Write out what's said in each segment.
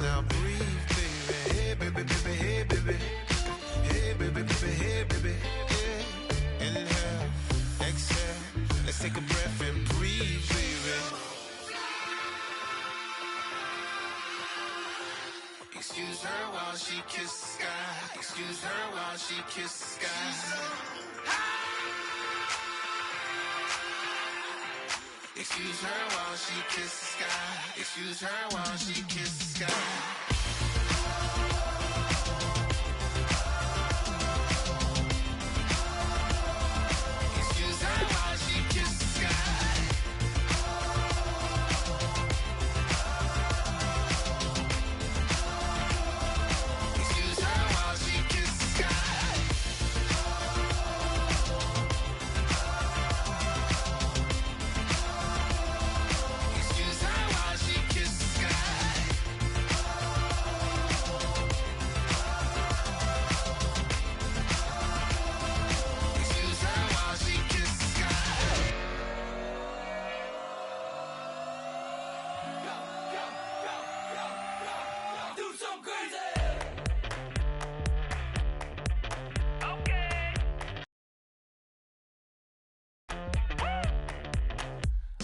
now breathe, baby. Hey, baby, baby, hey, baby. Hey, baby, baby, hey, baby. Yeah. Inhale, exhale. Let's take a breath and breathe, baby. Excuse her while she kisses the sky. Excuse her while she kisses the sky. Excuse her while she kisses the sky. Excuse her while she kisses the sky. Excuse her while she kisses the sky. Excuse her while she kisses the sky. Excuse her while she kisses the sky. Excuse her while she kisses the sky. Do some crazy.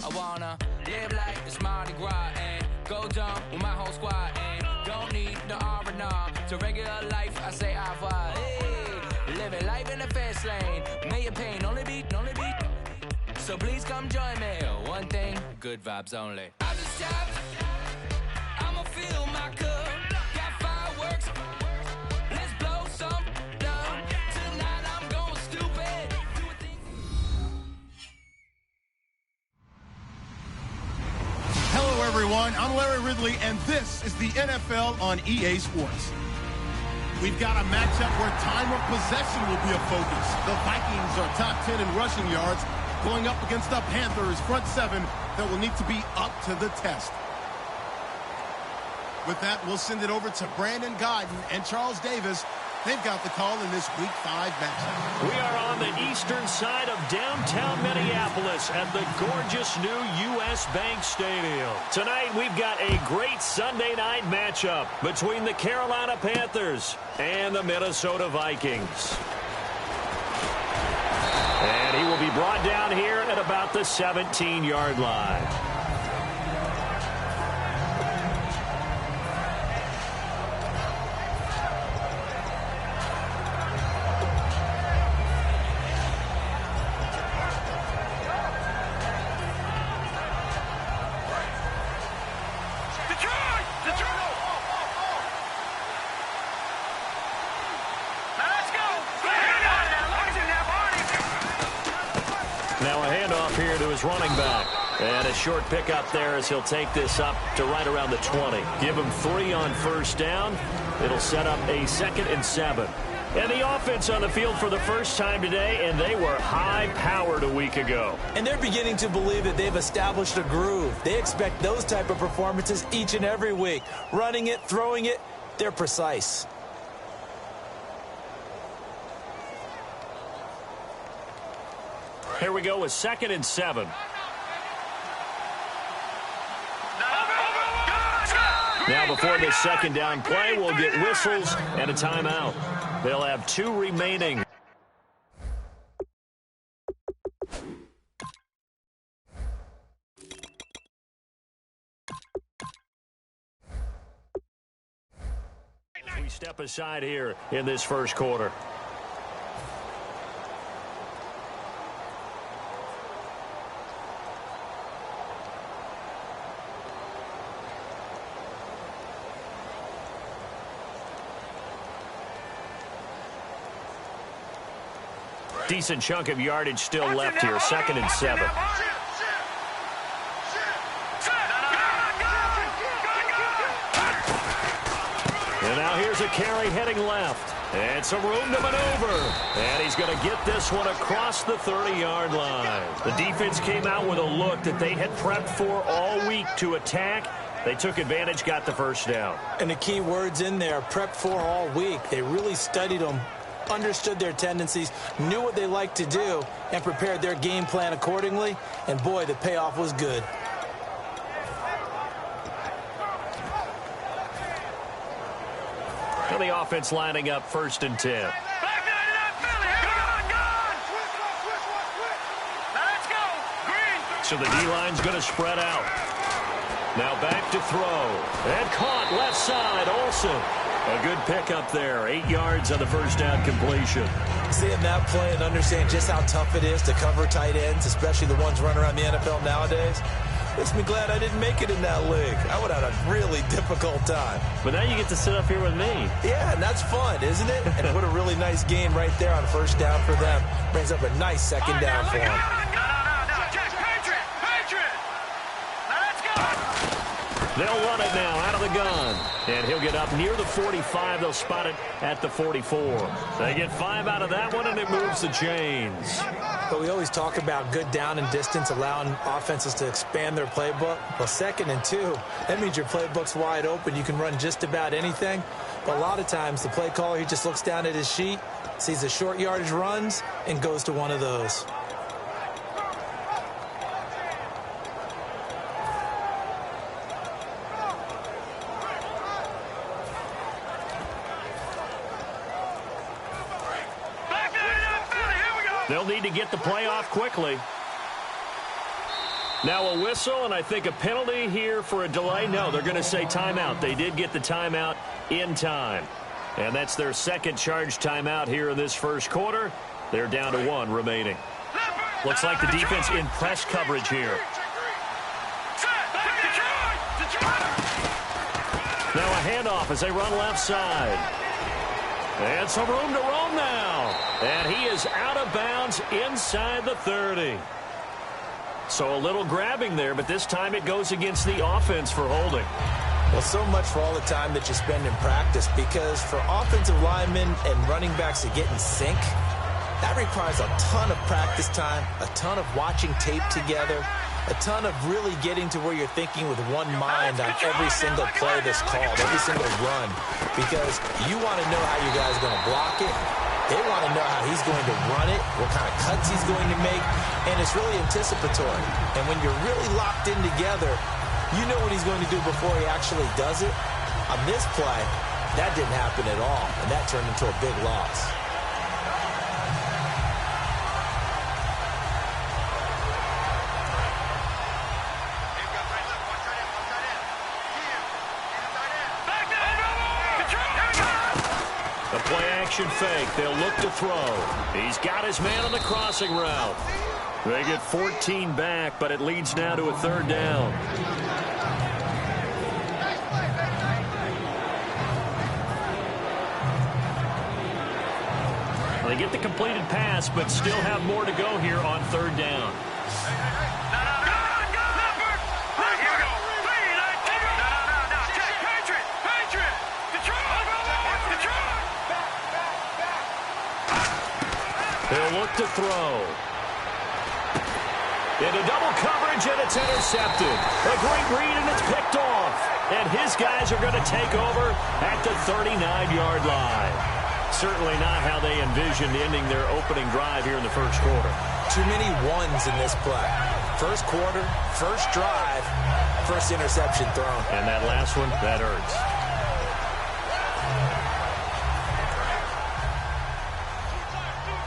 I wanna live like it's Mardi Gras and go dumb with my whole squad and don't need the R&R to regular life. I say au revoir. Hey, living life in the fast lane. May your pain only beat. So please come join me. One thing, good vibes only. I just tapped. I'ma fill my cup. Got fireworks. Let's blow some down. Tonight I'm going stupid. Do a thing. Hello, everyone. I'm Larry Ridley, and this is the NFL on EA Sports. We've got a matchup where time of possession will be a focus. The Vikings are top 10 in rushing yards, going up against the Panthers' front seven that will need to be up to the test. With that, we'll send it over to Brandon Godden and Charles Davis. They've got the call in this Week 5 matchup. We are on the eastern side of downtown Minneapolis at the gorgeous new U.S. Bank Stadium. Tonight, we've got a great Sunday night matchup between the Carolina Panthers and the Minnesota Vikings. And he will be brought down here at about the 17-yard line. Now a handoff here to his running back. And a short pickup there as he'll take this up to right around the 20. Give him 3 on first down. It'll set up a 2nd and 7. And the offense on the field for the first time today, and they were high-powered a week ago. And they're beginning to believe that they've established a groove. They expect those type of performances each and every week. Running it, throwing it, they're precise. Here we go with 2nd and 7. Now before this second down play, we'll get whistles and a timeout. They'll have 2 remaining. We step aside here in this first quarter. Decent chunk of yardage still left here. 2nd and 7. And now here's a carry heading left. And some room to maneuver. And he's going to get this one across the 30-yard line. The defense came out with a look that they had prepped for all week to attack. They took advantage, got the first down. And the key words in there, prepped for all week. They really studied them, understood their tendencies, knew what they liked to do, and prepared their game plan accordingly. And, boy, the payoff was good. Now the offense lining up 1st and 10. So the D-line's going to spread out. Now back to throw. And caught left side, Olsen. A good pickup there. 8 yards on the first down completion. Seeing that play and understand just how tough it is to cover tight ends, especially the ones running around the NFL nowadays, makes me glad I didn't make it in that league. I would have had a really difficult time. But now you get to sit up here with me. Yeah, and that's fun, isn't it? And what a really nice game right there on first down for them. Brings up a nice second down for them. They'll run it now out of the gun. And he'll get up near the 45. They'll spot it at the 44. They get 5 out of that one, and it moves the chains. But we always talk about good down and distance, allowing offenses to expand their playbook. Well, 2nd and 2, that means your playbook's wide open. You can run just about anything. But a lot of times, the play caller, he just looks down at his sheet, sees the short yardage runs, and goes to one of those. They'll need to get the play off quickly. Now a whistle, and I think a penalty here for a delay. No, they're going to say timeout. They did get the timeout in time. And that's their second charge timeout here in this first quarter. They're down to 1 remaining. Looks like the defense in press coverage here. Now a handoff as they run left side. And some room to roam now. And he is out of bounds inside the 30. So a little grabbing there, but this time it goes against the offense for holding. Well, so much for all the time that you spend in practice, because for offensive linemen and running backs to get in sync, that requires a ton of practice time, a ton of watching tape together, a ton of really getting to where you're thinking with one mind on every single play that's called, every single run, because you want to know how you guys are going to block it. They want to know how he's going to run it, what kind of cuts he's going to make, and it's really anticipatory. And when you're really locked in together, you know what he's going to do before he actually does it. On this play, that didn't happen at all, and that turned into a big loss. Play-action fake. They'll look to throw. He's got his man on the crossing route. They get 14 back, but it leads now to a 3rd down. They get the completed pass, but still have more to go here on 3rd down. They'll look to throw. Into double coverage, and it's intercepted. A great read, and it's picked off. And his guys are going to take over at the 39-yard line. Certainly not how they envisioned ending their opening drive here in the first quarter. Too many ones in this play. First quarter, first drive, first interception thrown. And that last one, that hurts.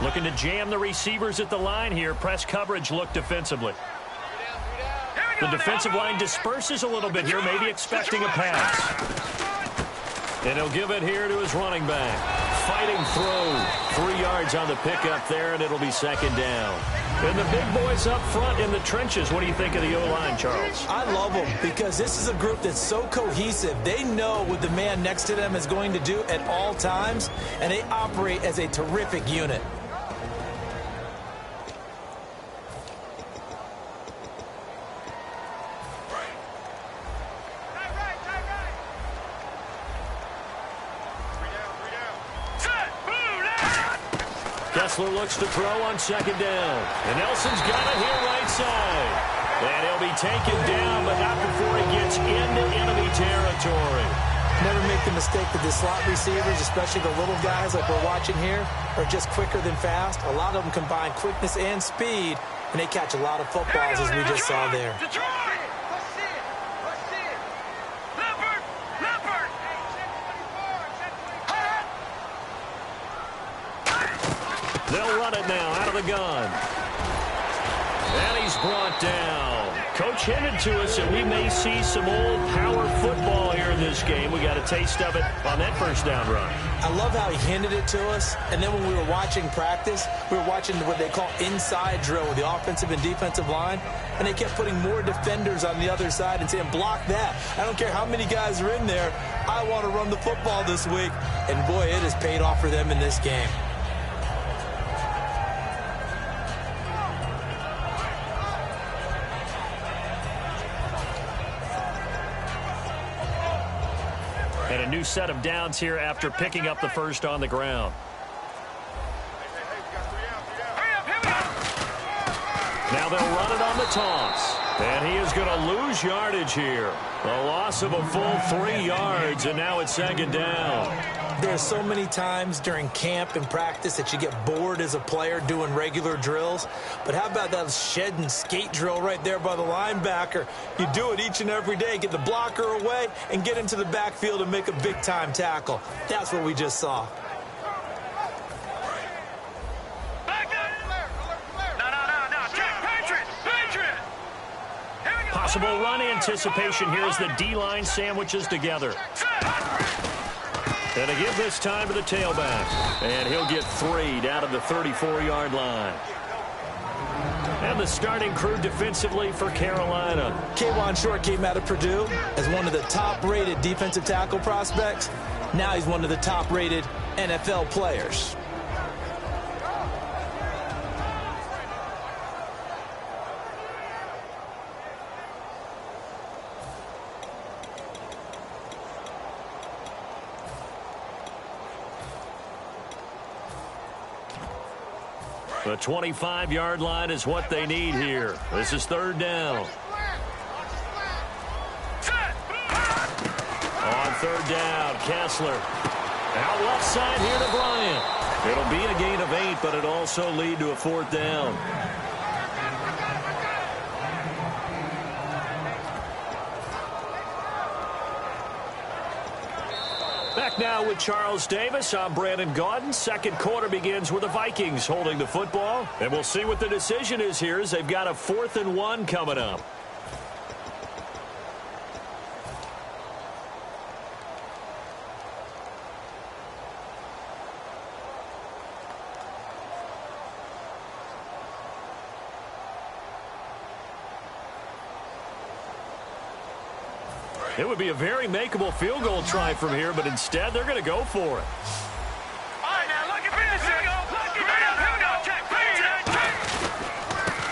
Looking to jam the receivers at the line here. Press coverage look defensively. The defensive line disperses a little bit here, maybe expecting a pass. And he'll give it here to his running back. Fighting through. 3 yards on the pickup there, and it'll be 2nd down. And the big boys up front in the trenches. What do you think of the O-line, Charles? I love them because this is a group that's so cohesive. They know what the man next to them is going to do at all times, and they operate as a terrific unit. Kessler looks to throw on 2nd down. And Nelson's got it here right side. And he'll be taken down, but not before he gets into enemy territory. Never make the mistake that the slot receivers, especially the little guys like we're watching here, are just quicker than fast. A lot of them combine quickness and speed, and they catch a lot of footballs, as we just saw there. They'll run it now out of the gun. And he's brought down. Coach hinted to us that we may see some old power football here in this game. We got a taste of it on that first down run. I love how he hinted it to us. And then when we were watching practice, we were watching what they call inside drill with the offensive and defensive line. And they kept putting more defenders on the other side and saying, block that. I don't care how many guys are in there. I want to run the football this week. And, boy, it has paid off for them in this game. And a new set of downs here after picking up the first on the ground. Now they'll run it on the toss. And he is going to lose yardage here. A loss of a full 3 yards, and now it's second down. There are so many times during camp and practice that you get bored as a player doing regular drills. But how about that shed and skate drill right there by the linebacker? You do it each and every day. Get the blocker away and get into the backfield and make a big-time tackle. That's what we just saw. Possible run anticipation here as the D-line sandwiches together. And a give this time to the tailback. And he'll get 3 down to the 34-yard line. And the starting crew defensively for Carolina. K'Wan Short came out of Purdue as one of the top-rated defensive tackle prospects. Now he's one of the top-rated NFL players. The 25-yard line is what they need here. This is third down. On third down, Kessler. Out left side here to Bryant. It'll be a gain of 8, but it'll also lead to a fourth down. Back now with Charles Davis. I'm Brandon Gaudin. Second quarter begins with the Vikings holding the football. And we'll see what the decision is here as they've got a 4th and 1 coming up. It would be a very makeable field goal try from here, but instead they're going to go for it.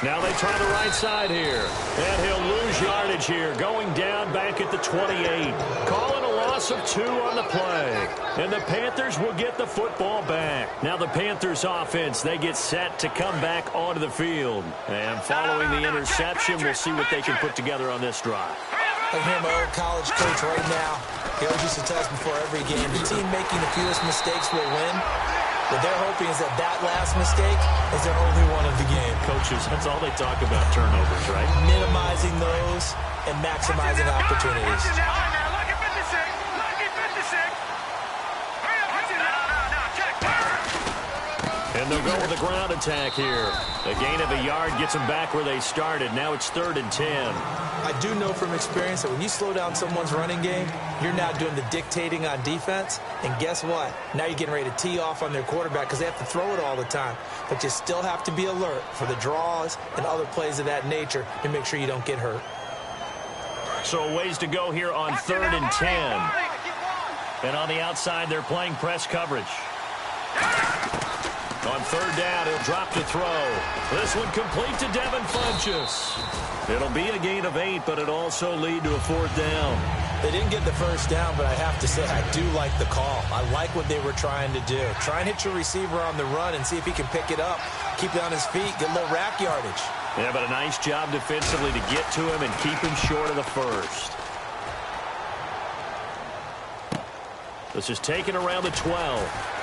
Now they try the right side here. And he'll lose yardage here, going down back at the 28. Calling a loss of 2 on the play. And the Panthers will get the football back. Now the Panthers offense, they get set to come back onto the field. And following the interception, we'll see what they can put together on this drive. I can hear my old college coach right now. He always used to tell us before every game, the team making the fewest mistakes will win. What they're hoping is that that last mistake is their only one of the game. Coaches, that's all they talk about, turnovers, right? Minimizing those and maximizing opportunities. And they'll go with the ground attack here. A gain of a yard gets them back where they started. Now it's 3rd and 10. I do know from experience that when you slow down someone's running game, you're now doing the dictating on defense. And guess what? Now you're getting ready to tee off on their quarterback because they have to throw it all the time. But you still have to be alert for the draws and other plays of that nature to make sure you don't get hurt. So a ways to go here on 3rd and 10. And on the outside, they're playing press coverage. On 3rd down, he'll drop to throw. This one complete to Devin Funchess. It'll be a gain of 8, but it'll also lead to a 4th down. They didn't get the first down, but I have to say I do like the call. I like what they were trying to do. Try and hit your receiver on the run and see if he can pick it up. Keep it on his feet, get a little rack yardage. Yeah, but a nice job defensively to get to him and keep him short of the first. This is taken around the 12.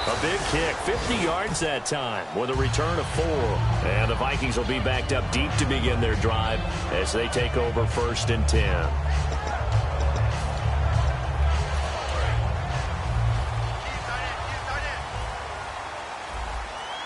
A big kick, 50 yards that time with a return of 4. And the Vikings will be backed up deep to begin their drive as they take over 1st and 10.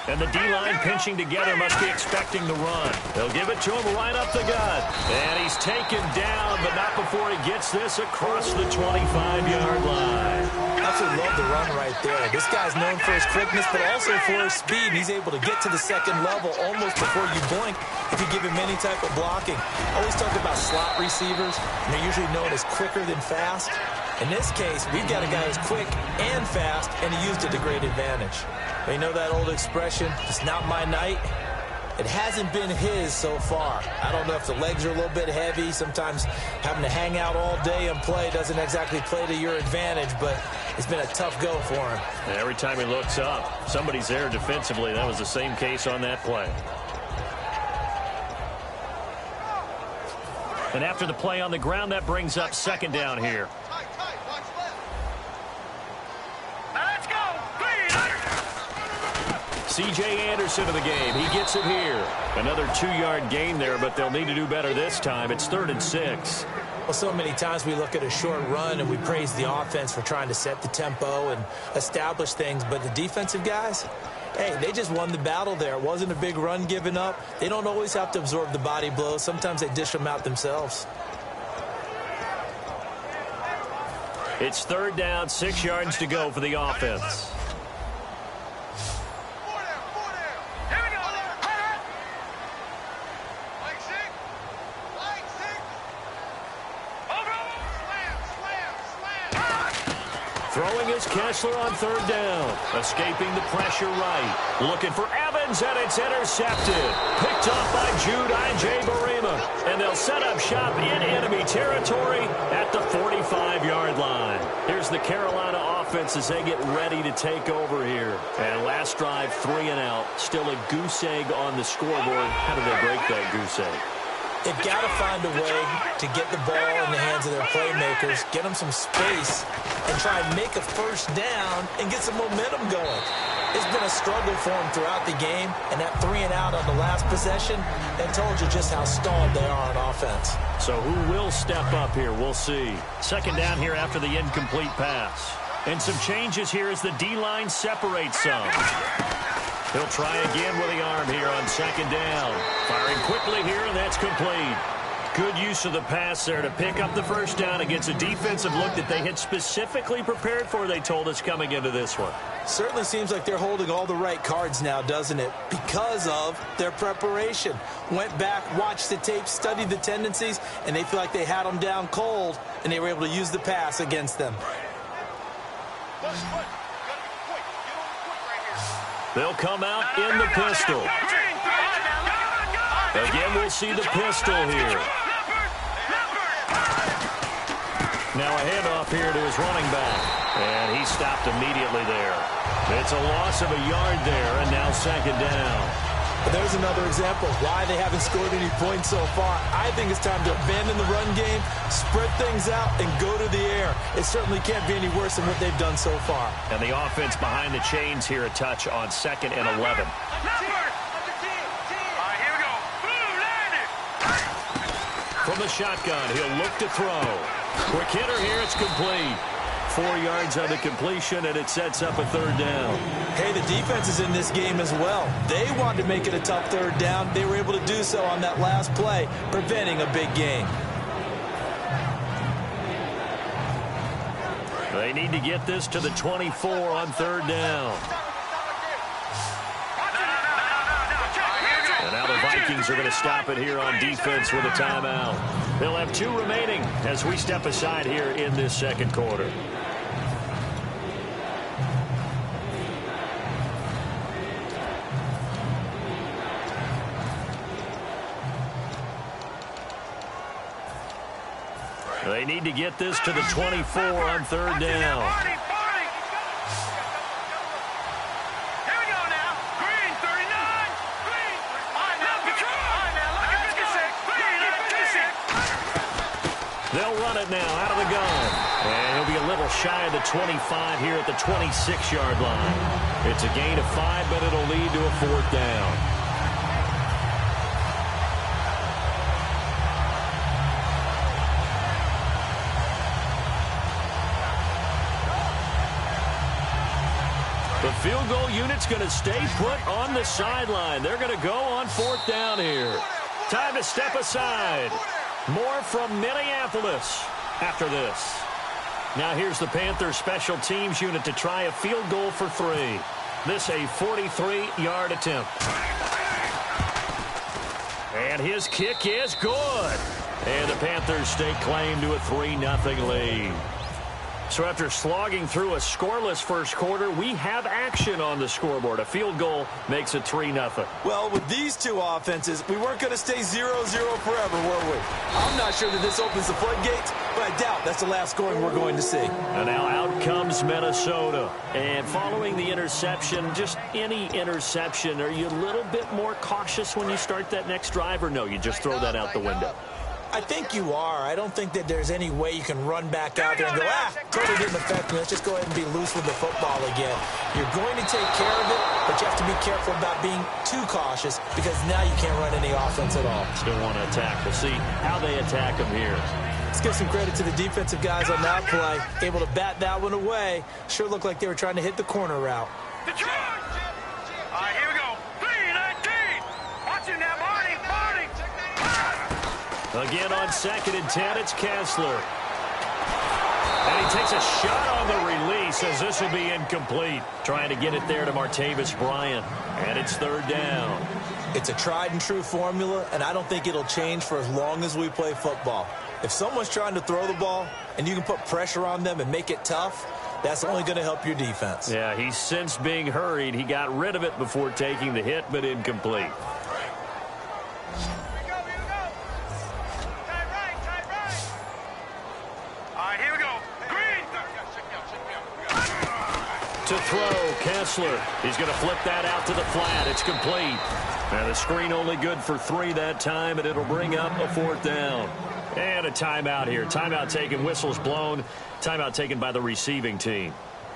And the D-line pinching together must be expecting the run. They'll give it to him right up the gut. And he's taken down, but not before he gets this across the 25-yard line. Absolutely love the run right there. This guy's known for his quickness, but also for his speed. He's able to get to the second level almost before you blink if you give him any type of blocking. I always talk about slot receivers, and they're usually known as quicker than fast. In this case, we've got a guy who's quick and fast, and he used it to great advantage. You know that old expression, it's not my night? It hasn't been his so far. I don't know if the legs are a little bit heavy. Sometimes having to hang out all day and play doesn't exactly play to your advantage, but it's been a tough go for him. And every time he looks up, somebody's there defensively. That was the same case on that play. And after the play on the ground, that brings up second down here. C.J. Anderson of the game. He gets it here. Another 2-yard gain there, but they'll need to do better this time. It's 3rd and 6. Well, so many times we look at a short run and we praise the offense for trying to set the tempo and establish things, but the defensive guys, hey, they just won the battle there. It wasn't a big run given up. They don't always have to absorb the body blows. Sometimes they dish them out themselves. It's 3rd down, 6 yards to go for the offense. Throwing is Kessler on 3rd down. Escaping the pressure right. Looking for Evans, and it's intercepted. Picked up by Jude Ij-Barima. And they'll set up shop in enemy territory at the 45-yard line. Here's the Carolina offense as they get ready to take over here. And last drive, 3 and out. Still a goose egg on the scoreboard. How did they break that goose egg? They've got to find a way to get the ball in the hands of their playmakers, get them some space, and try and make a first down and get some momentum going. It's been a struggle for them throughout the game, and that 3 and out on the last possession, that told you just how stalled they are on offense. So who will step up here? We'll see. Second down here after the incomplete pass. And some changes here as the D-line separates some. He'll try again with the arm here on second down. Firing quickly here, and that's complete. Good use of the pass there to pick up the first down against a defensive look that they had specifically prepared for, they told us, coming into this one. Certainly seems like they're holding all the right cards now, doesn't it? Because of their preparation. Went back, watched the tape, studied the tendencies, and they feel like they had them down cold, and they were able to use the pass against them. They'll come out in the pistol. Again, we'll see the pistol here. Now a handoff here to his running back. And he stopped immediately there. It's a loss of a yard there, and now second down. But there's another example of why they haven't scored any points so far. I think it's time to abandon the run game, spread things out, and go to the air. It certainly can't be any worse than what they've done so far. And the offense behind the chains here, a touch on 2nd and 11. From the shotgun, he'll look to throw. Quick hitter here, it's complete. 4 yards on the completion, and it sets up a 3rd down. Hey, the defense is in this game as well. They wanted to make it a tough 3rd down. They were able to do so on that last play, preventing a big gain. They need to get this to the 24 on 3rd down. And now the Vikings are going to stop it here on defense with a timeout. They'll have 2 remaining as we step aside here in this second quarter. They need to get this to the 24 on 3rd down. They'll run it now out of the gun. And he'll be a little shy of the 25 here at the 26-yard line. It's a gain of 5, but it'll lead to a 4th down. The Field goal unit's going to stay put on the sideline. They're going to go on 4th down here. Time to step aside. More from Minneapolis after this. Now here's the Panthers special teams unit to try a field goal for 3. This a 43-yard attempt. And his kick is good. And the Panthers stake claim to a 3-0 lead. So after slogging through a scoreless first quarter, we have action on the scoreboard. A field goal makes it 3-0. Well, with these two offenses, we weren't going to stay 0-0 forever, were we? I'm not sure that this opens the floodgates, but I doubt that's the last scoring we're going to see. And now out comes Minnesota. And following the interception, just any interception, are you a little bit more cautious when you start that next drive, or no, you just throw that out the window? I think you are. I don't think that there's any way you can run back out there and go, totally didn't affect me. Let's just go ahead and be loose with the football again. You're going to take care of it, but you have to be careful about being too cautious because now you can't run any offense at all. Still want to attack. We'll see how they attack them here. Let's give some credit to the defensive guys on that play. Able to bat that one away. Sure looked like they were trying to hit the corner route. Detroit! All right, here we go. 3-19. Watching that, Marty. Again on 2nd and 10, it's Kessler. And he takes a shot on the release as this will be incomplete. Trying to get it there to Martavis Bryant. And it's 3rd down. It's a tried and true formula, and I don't think it'll change for as long as we play football. If someone's trying to throw the ball and you can put pressure on them and make it tough, that's only going to help your defense. Yeah, he's since being hurried. He got rid of it before taking the hit, but incomplete. To throw, Kessler. He's going to flip that out to the flat. It's complete. And the screen only good for 3 that time, and it'll bring up a 4th down. And a timeout here. Timeout taken, whistles blown. Timeout taken by the receiving team.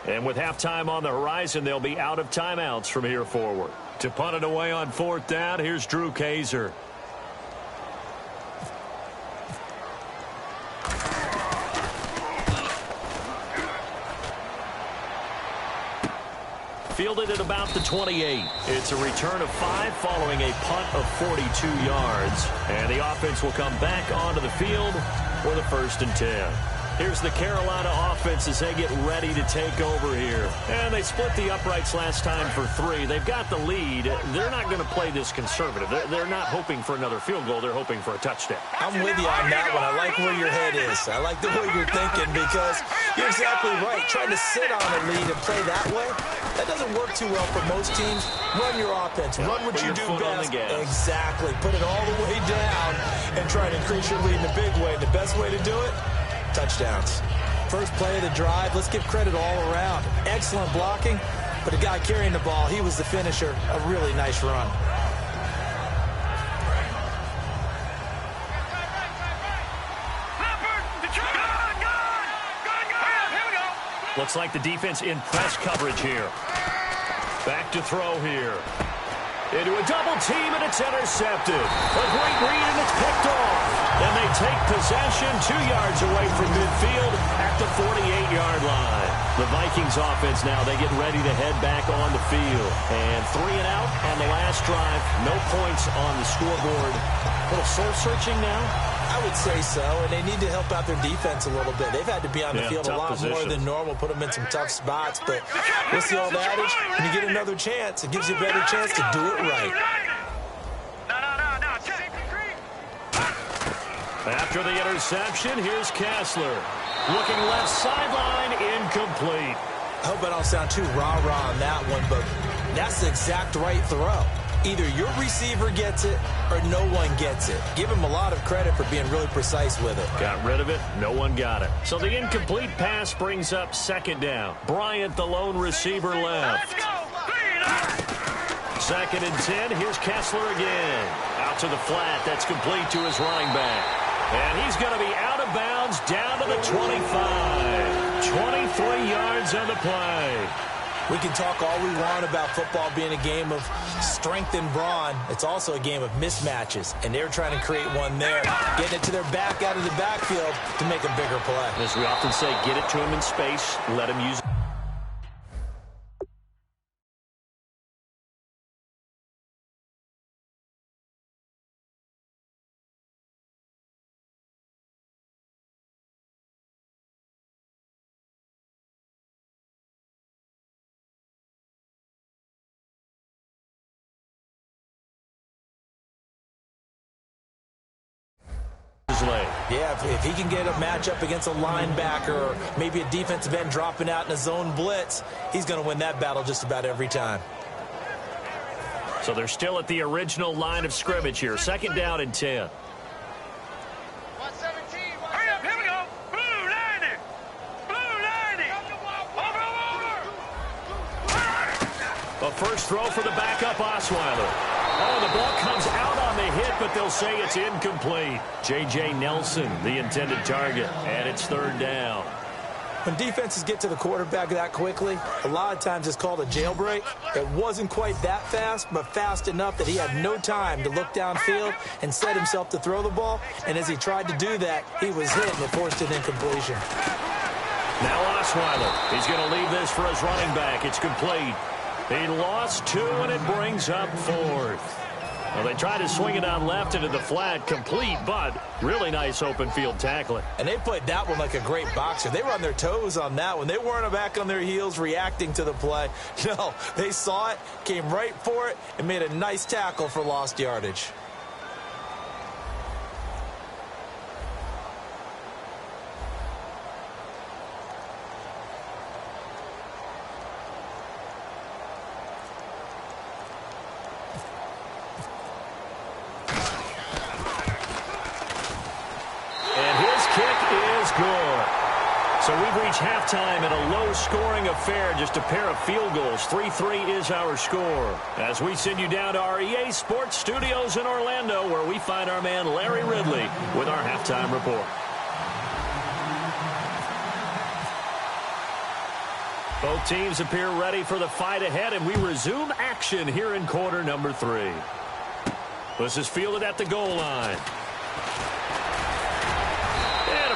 And with halftime on the horizon, they'll be out of timeouts from here forward. To punt it away on 4th down, here's Drew Kaiser. Fielded at about the 28. It's a return of 5 following a punt of 42 yards. And the offense will come back onto the field for the 1st and 10. Here's the Carolina offense as they get ready to take over here. And they split the uprights last time for 3. They've got the lead. They're not going to play this conservative. They're not hoping for another field goal. They're hoping for a touchdown. I'm with you on that one. I like where your head is. I like the way you're thinking because you're exactly right. Trying to sit on a lead and play that way, that doesn't work too well for most teams. Run your offense. Run what you do best. Exactly. Put it all the way down and try to increase your lead in a big way. The best way to do it, touchdowns. First play of the drive, let's give credit all around. Excellent blocking, but the guy carrying the ball, he was the finisher. A really nice run. Looks like the defense in press coverage here. Back to throw here. Into a double team, and it's intercepted. A great read, and it's picked off. And they take possession 2 yards away from midfield at the 48-yard line. The Vikings offense now, they get ready to head back on the field. And 3 and out on the last drive. No points on the scoreboard. A little soul-searching now? I would say so, and they need to help out their defense a little bit. They've had to be on the field a lot more than normal, put them in some tough spots. But what's the old adage? When you get another chance, it gives you a better chance to do it right. After the interception, here's Kessler. Looking left sideline, incomplete. I hope I don't sound too rah-rah on that one, but that's the exact right throw. Either your receiver gets it or no one gets it. Give him a lot of credit for being really precise with it. Got rid of it. No one got it. So the incomplete pass brings up 2nd down. Bryant, the lone receiver, left. 2nd and 10. Here's Kessler again. Out to the flat. That's complete to his running back. And he's going to be out of bounds down to the 25. 23 yards on the play. We can talk all we want about football being a game of strength and brawn. It's also a game of mismatches, and they're trying to create one there. Getting it to their back out of the backfield to make a bigger play. As we often say, get it to him in space, let him use it. Yeah, if he can get a matchup against a linebacker or maybe a defensive end dropping out in a zone blitz, he's going to win that battle just about every time. So they're still at the original line of scrimmage here. 2nd down and 10. Hurry up, here we go. Blue 90. Blue 90. Over. A first throw for the backup Osweiler. Oh, the ball comes out on the hit, but they'll say it's incomplete. J.J. Nelson, the intended target, and it's 3rd down. When defenses get to the quarterback that quickly, a lot of times it's called a jailbreak. It wasn't quite that fast, but fast enough that he had no time to look downfield and set himself to throw the ball. And as he tried to do that, he was hit and it forced an incompletion. Now Osweiler, he's going to leave this for his running back. It's complete. He lost 2, and it brings up 4th. Well, they tried to swing it out left into the flat, complete, but really nice open field tackling. And they played that one like a great boxer. They were on their toes on that one. They weren't back on their heels reacting to the play. No, they saw it, came right for it, and made a nice tackle for lost yardage. So we've reached halftime in a low-scoring affair, just a pair of field goals. 3-3 is our score. As we send you down to our EA Sports Studios in Orlando, where we find our man Larry Ridley with our halftime report. Both teams appear ready for the fight ahead, and we resume action here in quarter number 3. This is fielded at the goal line.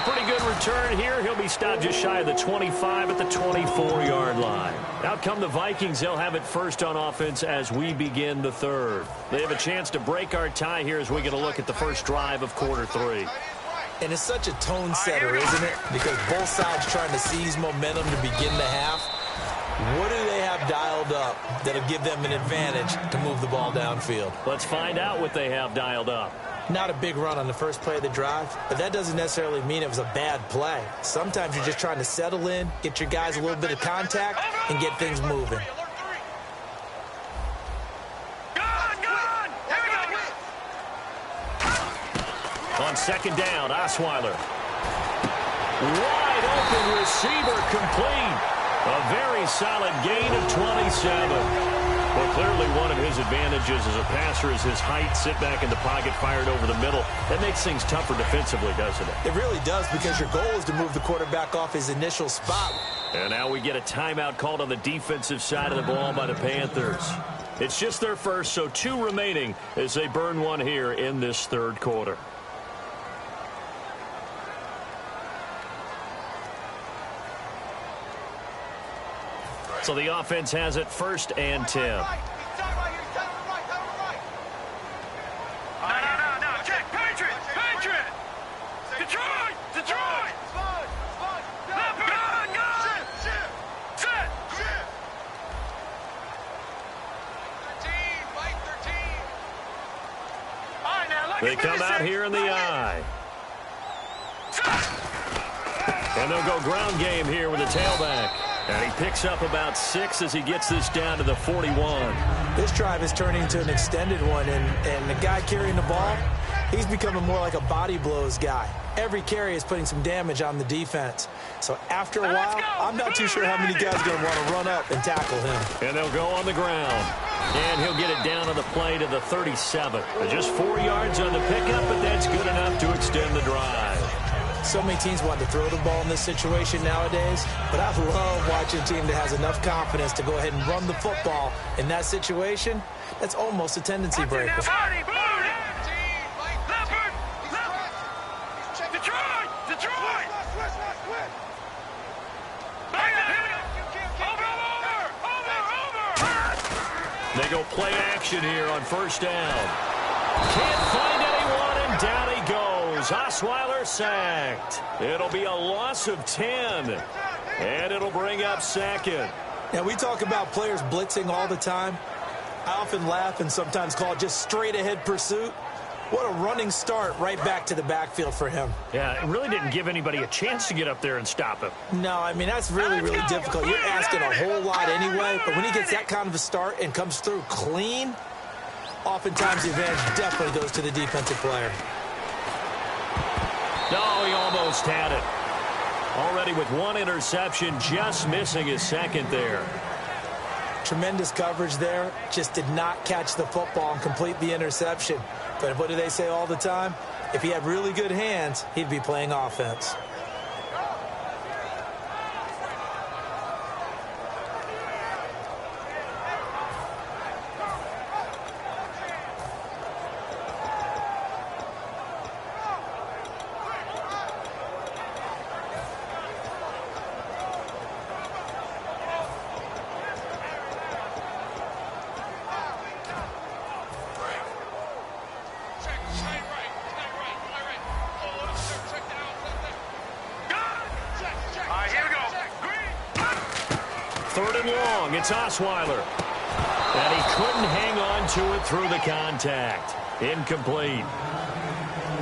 Pretty good return here. He'll be stopped just shy of the 25 at the 24-yard line. Out come the Vikings. They'll have it first on offense as we begin the 3rd. They have a chance to break our tie here as we get a look at the first drive of quarter 3. And it's such a tone setter, isn't it? Because both sides trying to seize momentum to begin the half. What do they have dialed up that'll give them an advantage to move the ball downfield? Let's find out what they have dialed up. Not a big run on the first play of the drive, but that doesn't necessarily mean it was a bad play. Sometimes you're just trying to settle in, get your guys a little bit of contact, and get things moving. On 2nd down, Osweiler. Wide open receiver complete. A very solid gain of 27. Well, clearly one of his advantages as a passer is his height. Sit back in the pocket, fired over the middle. That makes things tougher defensively, doesn't it? It really does, because your goal is to move the quarterback off his initial spot. And now we get a timeout called on the defensive side of the ball by the Panthers. It's just their first, so 2 remaining as they burn one here in this 3rd quarter. So the offense has it 1st and 10. No. Check. Patriot. Detroit. Gun. Set. 13. They come out here in the eye. And they'll go ground game here with a tailback. And he picks up about 6 as he gets this down to the 41. This drive is turning into an extended one, and the guy carrying the ball, he's becoming more like a body blows guy. Every carry is putting some damage on the defense. So after a while, I'm not too sure how many guys are going to want to run up and tackle him. And they'll go on the ground. And he'll get it down on the play to the 37. Just 4 yards on the pickup, but that's good enough to extend the drive. So many teams want to throw the ball in this situation nowadays, but I love watching a team that has enough confidence to go ahead and run the football in that situation. That's almost a tendency breaker. Detroit! They go play action here on 1st down. Can't find anyone, and down he goes. Osweiler sacked. It'll be a loss of 10, and it'll bring up 2nd. Now, we talk about players blitzing all the time. I often laugh and sometimes call it just straight-ahead pursuit. What a running start right back to the backfield for him. Yeah, it really didn't give anybody a chance to get up there and stop him. No, I mean, that's really, really difficult. You're asking a whole lot anyway, but when he gets that kind of a start and comes through clean, oftentimes the advantage definitely goes to the defensive player. No, he almost had it. Already with one interception, just missing his second there. Tremendous coverage there. Just did not catch the football and complete the interception. But what do they say all the time? If he had really good hands, he'd be playing offense. Third and long, it's Osweiler. And he couldn't hang on to it through the contact. Incomplete.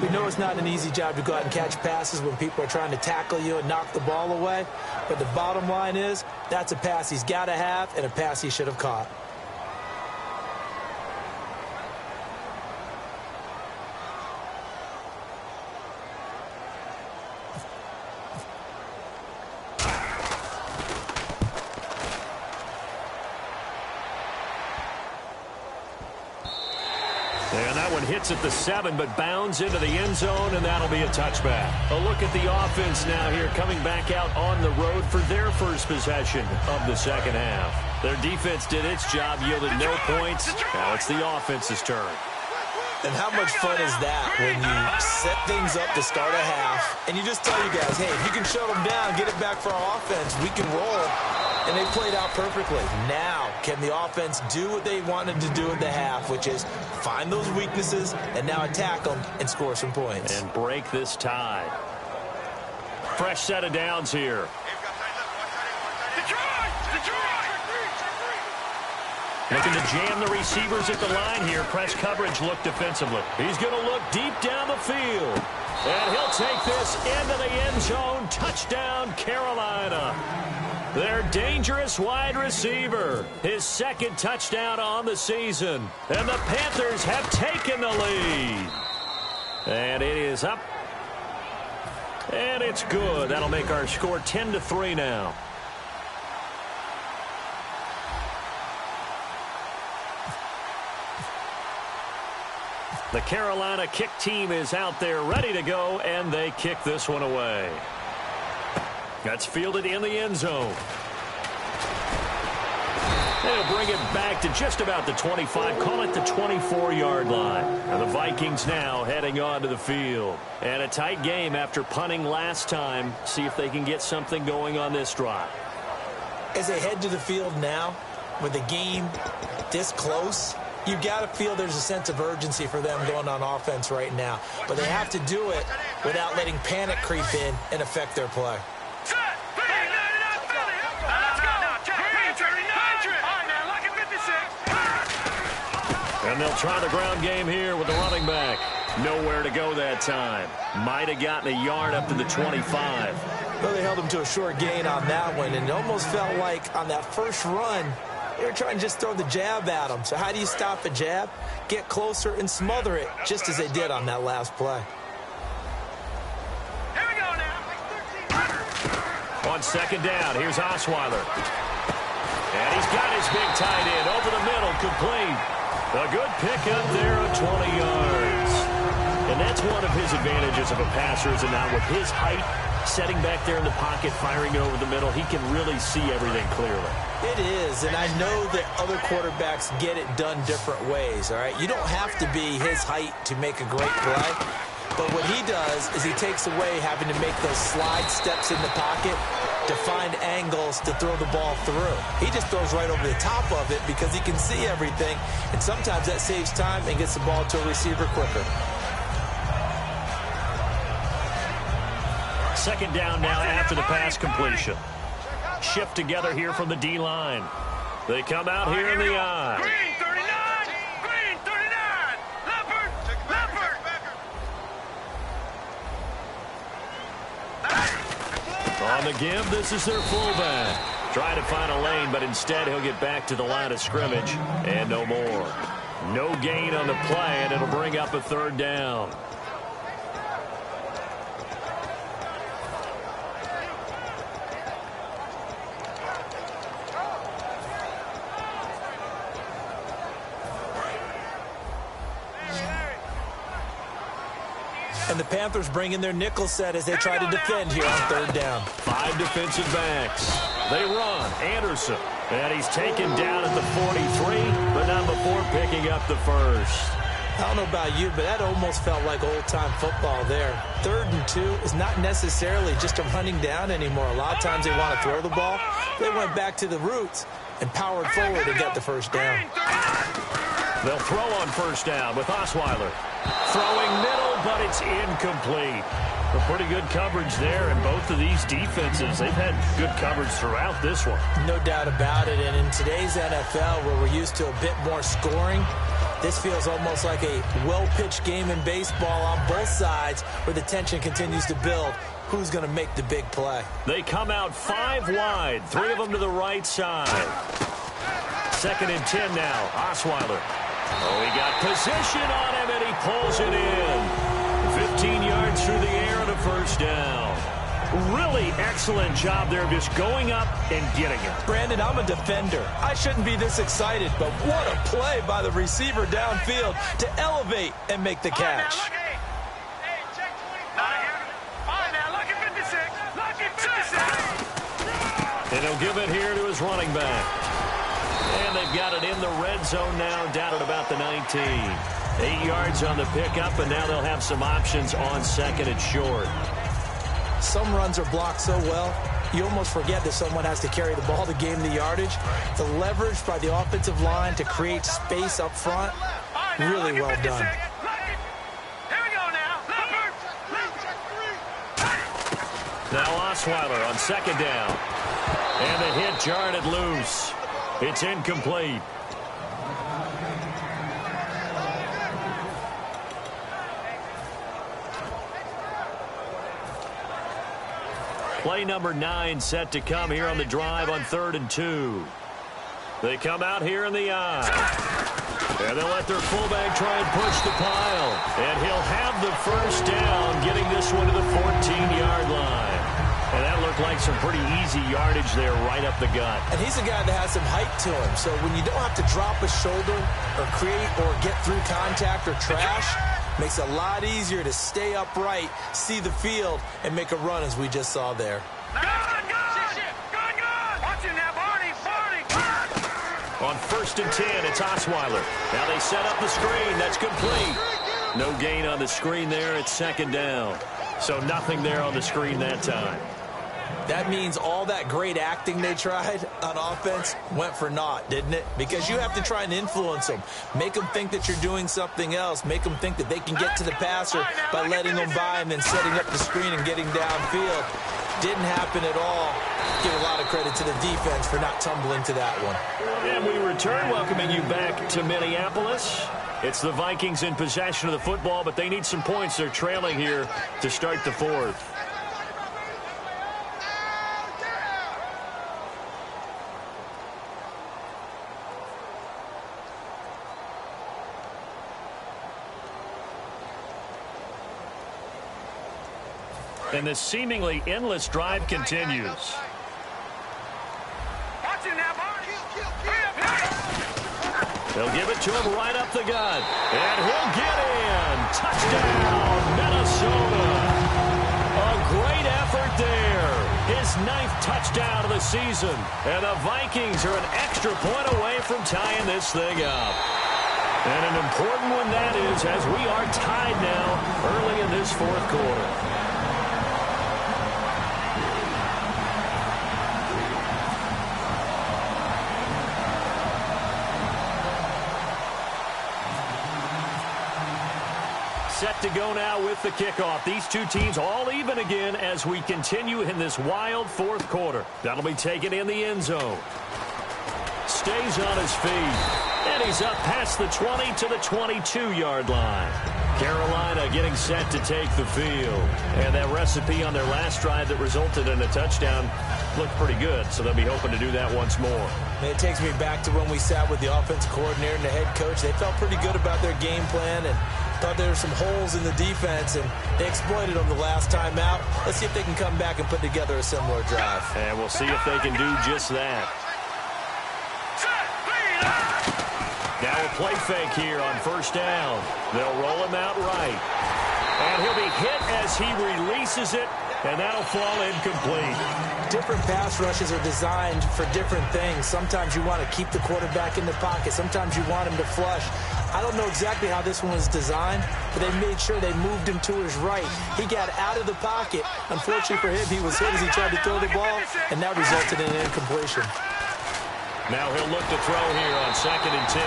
We know it's not an easy job to go out and catch passes when people are trying to tackle you and knock the ball away. But the bottom line is, that's a pass he's got to have and a pass he should have caught. And that one hits at the 7, but bounds into the end zone, and that'll be a touchback. A look at the offense now here, coming back out on the road for their first possession of the second half. Their defense did its job, yielded no points. Now it's the offense's turn. And how much fun is that when you set things up to start a half, and you just tell you guys, hey, if you can shut them down, get it back for our offense, we can roll. And they played out perfectly. Now, can the offense do what they wanted to do at the half, which is find those weaknesses and now attack them and score some points. And break this tie. Fresh set of downs here. Looking to jam the receivers at the line here. Press coverage look defensively. He's going to look deep down the field. And he'll take this into the end zone. Touchdown, Carolina. Their dangerous wide receiver. His second touchdown on the season. And the Panthers have taken the lead. And it is up. And it's good. That'll make our score 10-3 now. The Carolina kick team is out there ready to go, and they kick this one away. That's fielded in the end zone. They'll bring it back to just about the 25, call it the 24-yard line. And the Vikings now heading onto the field. And a tight game after punting last time. See if they can get something going on this drive. As they head to the field now, with the game this close, you've got to feel there's a sense of urgency for them going on offense right now. But they have to do it without letting panic creep in and affect their play. And they'll try the ground game here with the running back. Nowhere to go that time. Might have gotten a yard up to the 25. Well, they held him to a short gain on that one, and it almost felt like on that first run, they were trying to just throw the jab at him. So how do you stop a jab? Get closer and smother it, just as they did on that last play. Here we go now. On second down, here's Osweiler. And he's got his big tight end over the middle, complete. A good pickup there of 20 yards. And that's one of his advantages of a passer, is now with his height, setting back there in the pocket, firing it over the middle, he can really see everything clearly. It is, and I know that other quarterbacks get it done different ways, all right? You don't have to be his height to make a great play, but what he does is he takes away having to make those slide steps in the pocket to find angles to throw the ball through. He just throws right over the top of it because he can see everything, and sometimes that saves time and gets the ball to a receiver quicker. Second down now after the pass completion. Shift together here from the D-line. They come out here in the I. Green 39! Green 39! Leopard! Leopard! On the give, this is their fullback. Trying to find a lane, but instead he'll get back to the line of scrimmage and no more. No gain on the play, and it'll bring up a third down. And the Panthers bring in their nickel set as they try to defend here on third down. 5 defensive backs. They run. Anderson. And he's taken down at the 43, but not before picking up the first. I don't know about you, but that almost felt like old-time football there. 3rd and 2 is not necessarily just a running down anymore. A lot of times they want to throw the ball. They went back to the roots and powered forward and got the first down. They'll throw on first down with Osweiler. Throwing middle, but it's incomplete. A pretty good coverage there, and both of these defenses, they've had good coverage throughout this one. No doubt about it, and in today's NFL, where we're used to a bit more scoring, this feels almost like a well-pitched game in baseball on both sides, where the tension continues to build. Who's going to make the big play? They come out 5 wide, 3 of them to the right side. 2nd and 10 now, Osweiler. Oh, he got position on him, and he pulls it in. 15 yards through the air and a first down. Really excellent job there, just going up and getting it. Brandon, I'm a defender. I shouldn't be this excited, but what a play by the receiver downfield to elevate and make the catch. Hey, check 25. Fine now, look at 56. Look at 56. And he'll give it here to his running back. And they've got it in the red zone now, down at about the 19. 8 yards on the pickup, and now they'll have some options on 2nd and short. Some runs are blocked so well, you almost forget that someone has to carry the ball to gain the yardage. The leverage by the offensive line to create space up front, really well done. Here we go now. Now Osweiler on 2nd down. And the hit jarred it loose. It's incomplete. Play number 9 set to come here on the drive on 3rd and 2. They come out here in the eye. And they'll let their fullback try and push the pile. And he'll have the first down, getting this one to the 14-yard line. And that looked like some pretty easy yardage there right up the gut. And he's a guy that has some height to him. So when you don't have to drop a shoulder or create or get through contact or trash, makes it a lot easier to stay upright, see the field, and make a run as we just saw there. On 1st and 10, it's Osweiler. Now they set up the screen. That's complete. No gain on the screen there. It's 2nd down. So nothing there on the screen that time. That means all that great acting they tried on offense went for naught, didn't it? Because you have to try and influence them. Make them think that you're doing something else. Make them think that they can get to the passer by letting them by and then setting up the screen and getting downfield. Didn't happen at all. Give a lot of credit to the defense for not tumbling to that one. And we return, welcoming you back to Minneapolis. It's the Vikings in possession of the football, but they need some points. They're trailing here to start the 4th. And this seemingly endless drive continues. They'll give it to him right up the gut. And he'll get in. Touchdown, Minnesota. A great effort there. His 9th touchdown of the season. And the Vikings are an extra point away from tying this thing up. And an important one that is, as we are tied now early in this 4th quarter. Set to go now with the kickoff. These two teams all even again as we continue in this wild 4th quarter. That'll be taken in the end zone. Stays on his feet. And he's up past the 20 to the 22-yard line. Carolina getting set to take the field. And that recipe on their last drive that resulted in a touchdown looked pretty good, so they'll be hoping to do that once more. It takes me back to when we sat with the offensive coordinator and the head coach. They felt pretty good about their game plan and thought there were some holes in the defense, and they exploited them the last time out. Let's see if they can come back and put together a similar drive. And we'll see if they can do just that. Now a play fake here on first down. They'll roll him out right. And he'll be hit as he releases it, and that'll fall incomplete. Different pass rushes are designed for different things. Sometimes you want to keep the quarterback in the pocket. Sometimes you want him to flush. I don't know exactly how this one was designed, but they made sure they moved him to his right. He got out of the pocket. Unfortunately for him, he was hit as he tried to throw the ball, and that resulted in an incompletion. Now he'll look to throw here on 2nd and 10.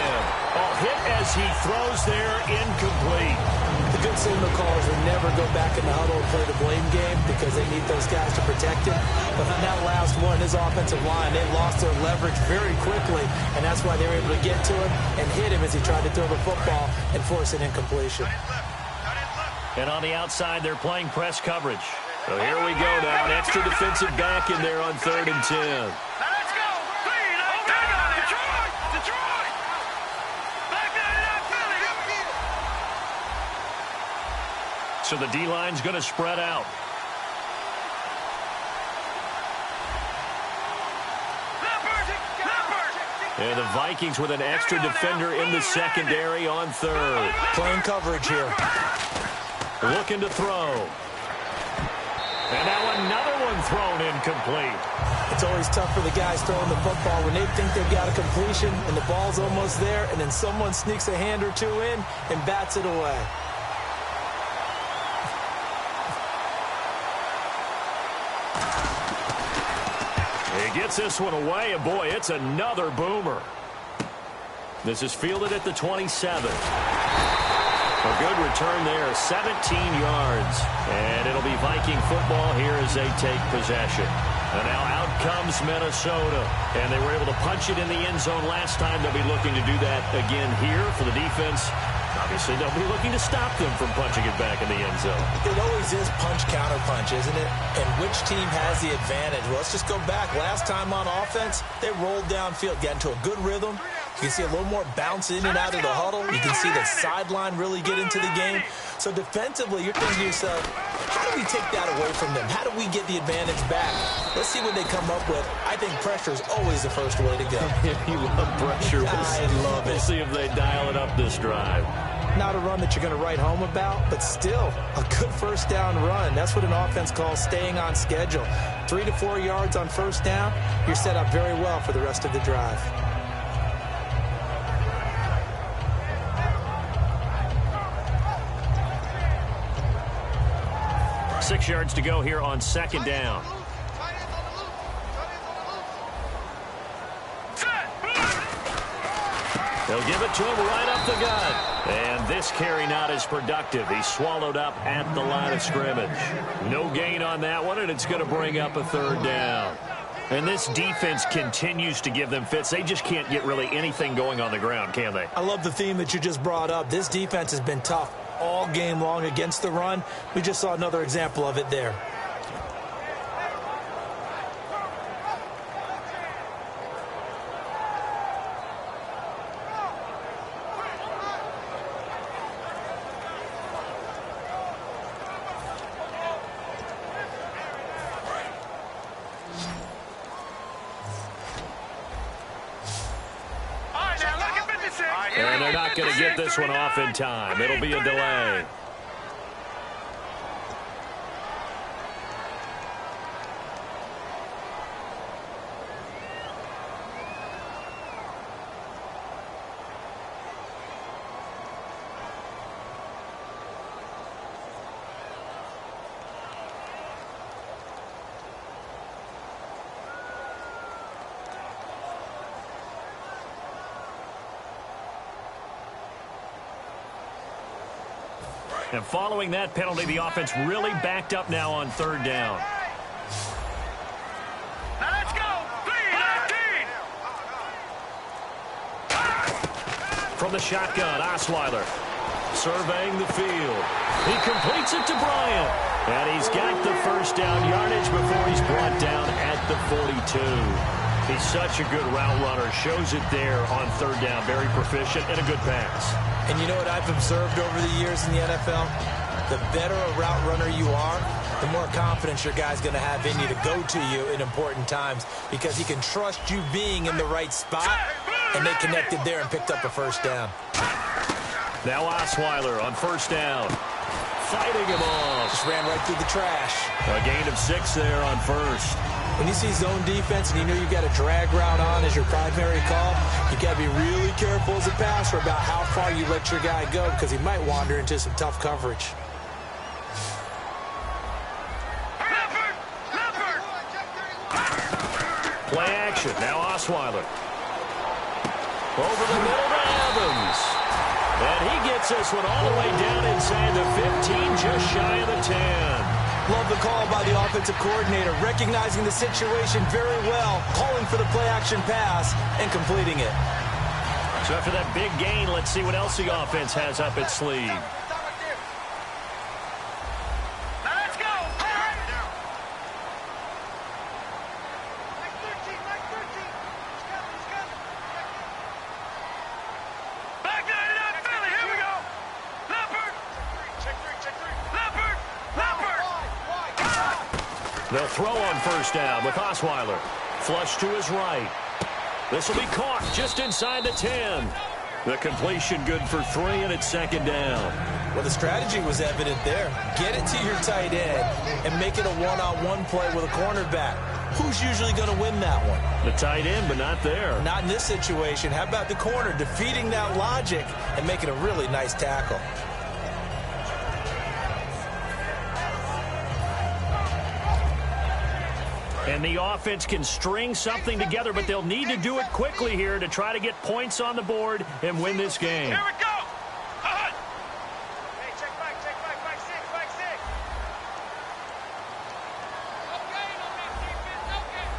Oh, hit as he throws there, incomplete. The good signal callers will never go back in the huddle and play the blame game because they need those guys to protect him. But on that last one, his offensive line, they lost their leverage very quickly, and that's why they were able to get to him and hit him as he tried to throw the football and force an incompletion. And on the outside, they're playing press coverage. So here we go now, an extra defensive back in there on 3rd and 10. So the D-line's going to spread out. And the Vikings with an extra defender in the secondary on 3rd. Playing coverage here. Looking to throw. And now another one thrown incomplete. It's always tough for the guys throwing the football when they think they've got a completion and the ball's almost there, and then someone sneaks a hand or two in and bats it away. He gets this one away, and boy, it's another boomer. This is fielded at the 27. A good return there, 17 yards. And it'll be Viking football here as they take possession. And now out comes Minnesota. And they were able to punch it in the end zone last time. They'll be looking to do that again here for the defense. Obviously, they'll be looking to stop them from punching it back in the end zone. It always is punch-counter-punch, isn't it? And which team has the advantage? Well, let's just go back. Last time on offense, they rolled downfield, got into a good rhythm. You can see a little more bounce in and out of the huddle. You can see the sideline really get into the game. So defensively, you're thinking to yourself, how do we take that away from them? How do we get the advantage back? Let's see what they come up with. I think pressure is always the first way to go. You love pressure. I love it. We'll see if they dial it up this drive. Not a run that you're going to write home about, but still a good first down run. That's what an offense calls staying on schedule. 3 to 4 yards on first down, you're set up very well for the rest of the drive. Six yards to go here on second down. They'll give it to him right up the gut. And this carry not as productive. He's swallowed up at the line of scrimmage. No gain on that one, and it's going to bring up a third down. And this defense continues to give them fits. They just can't get really anything going on the ground, can they? I love the theme that you just brought up. This defense has been tough all game long against the run. We just saw another example of it there. And they're not going to get this one off in time. It'll be a delay. And following that penalty, the offense really backed up now on third down. Now let's go. 3-19. From the shotgun, Osweiler surveying the field. He completes it to Bryant. And he's got the first down yardage before he's brought down at the 42. He's such a good route runner. Shows it there on third down. Very proficient and a good pass. And you know what I've observed over the years in the NFL? The better a route runner you are, the more confidence your guy's going to have in you to go to you in important times because he can trust you being in the right spot, and they connected there and picked up a first down. Now Osweiler on first down. Fighting him off. Just ran right through the trash. A gain of 6 there on first. When you see zone defense and you know you've got a drag route on as your primary call, you got to be really careful as a passer about how far you let your guy go because he might wander into some tough coverage. Play action. Now Osweiler. Over the middle to Evans. And he gets this one all the way down inside the 15, just shy of the 10. Love the call by the offensive coordinator, recognizing the situation very well, calling for the play-action pass, and completing it. So after that big gain, let's see what else the offense has up its sleeve. They'll throw on first down with Osweiler. Flush to his right. This will be caught just inside the 10. The completion good for 3, and it's second down. Well, the strategy was evident there. Get it to your tight end and make it a one-on-one play with a cornerback. Who's usually going to win that one? The tight end, but not there. Not in this situation. How about the corner defeating that logic and making a really nice tackle? And the offense can string something together, but they'll need to do it quickly here to try to get points on the board and win this game. Here we go. Hey, check back, 6, back 6. Okay, no big defense, okay.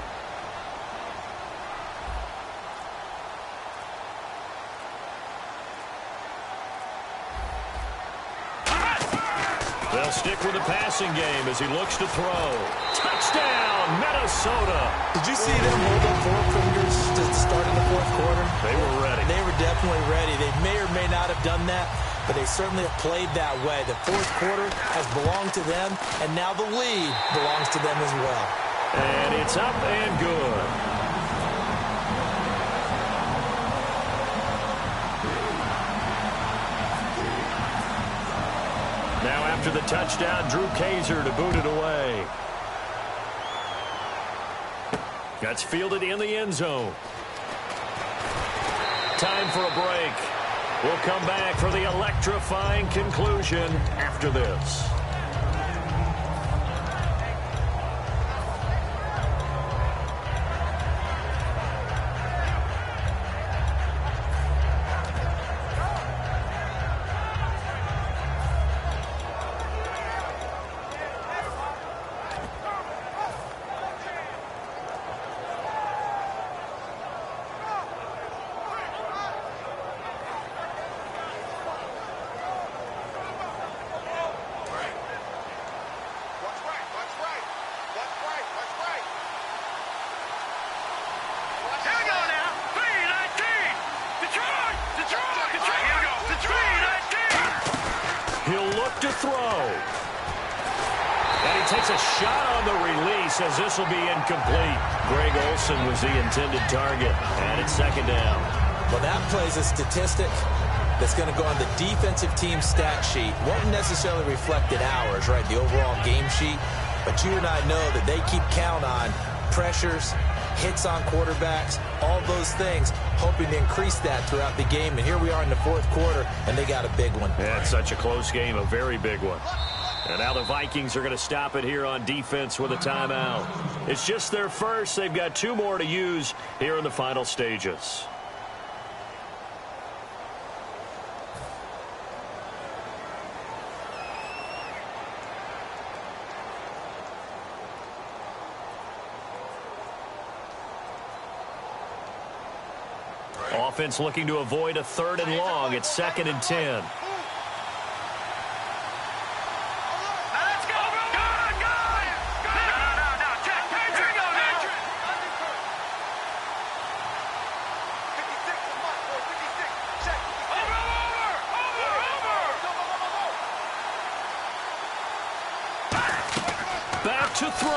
They'll stick with the passing game as he looks to throw. Touchdown, Minnesota. Did you see them hold up 4 fingers to start in the fourth quarter? They were ready. They were definitely ready. They may or may not have done that, but they certainly have played that way. The fourth quarter has belonged to them, and now the lead belongs to them as well. And it's up and good. Now after the touchdown, Drew Kaiser to boot it away. That's fielded in the end zone. Time for a break. We'll come back for the electrifying conclusion after this. To throw. And he takes a shot on the release as this will be incomplete. Greg Olsen was the intended target, and it's second down. Well, that plays a statistic that's going to go on the defensive team stat sheet. Won't necessarily reflect in ours, right, the overall game sheet. But you and I know that they keep count on pressures, hits on quarterbacks, all those things, hoping to increase that throughout the game. And here we are in the fourth quarter, and they got a big one. Yeah, it's such a close game, a very big one. And now the Vikings are going to stop it here on defense with a timeout. It's just their first. They've got 2 more to use here in the final stages. offense looking to avoid a 3rd and long. It's 2nd and 10. Back to throw.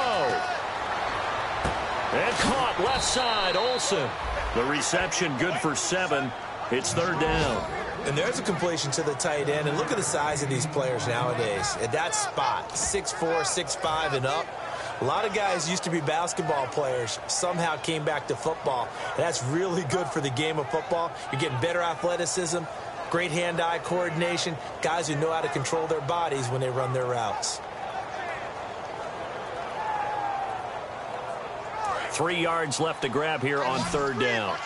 And caught left side, Olsen. The reception good for 7. It's 3rd down. And there's a completion to the tight end. And look at the size of these players nowadays. At that spot, 6'4", 6'5", and up. A lot of guys used to be basketball players, somehow came back to football. And that's really good for the game of football. You're getting better athleticism, great hand-eye coordination, guys who know how to control their bodies when they run their routes. 3 yards left to grab here on 3rd down.